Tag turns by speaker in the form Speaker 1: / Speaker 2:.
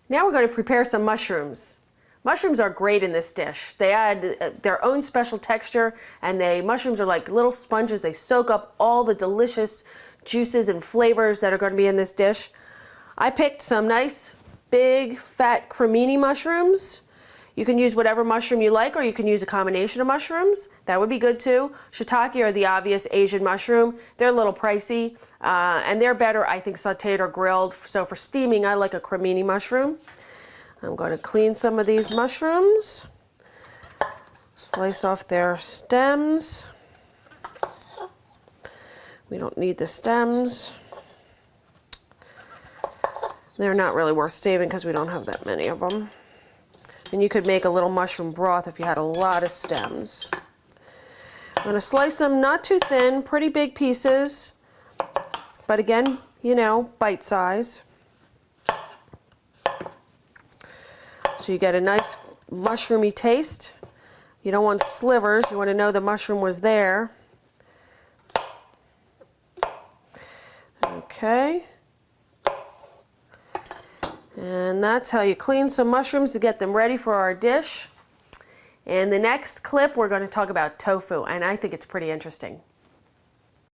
Speaker 1: Now we're going to prepare some mushrooms. Mushrooms are great in this dish. They add their own special texture, and mushrooms are like little sponges. They soak up all the delicious juices and flavors that are going to be in this dish. I picked some nice big fat cremini mushrooms. You can use whatever mushroom you like, or you can use a combination of mushrooms. That would be good too. Shiitake are the obvious Asian mushroom. They're a little pricey, and they're better, I think, sauteed or grilled. So for steaming, I like a cremini mushroom. I'm going to clean some of these mushrooms, slice off their stems. We don't need the stems. They're not really worth saving because we don't have that many of them. And you could make a little mushroom broth if you had a lot of stems. I'm going to slice them not too thin, pretty big pieces, but again, you know, bite size. So you get a nice mushroomy taste. You don't want slivers, you want to know the mushroom was there. Okay. And that's how you clean some mushrooms to get them ready for our dish. In the next clip, we're going to talk about tofu, and I think it's pretty interesting.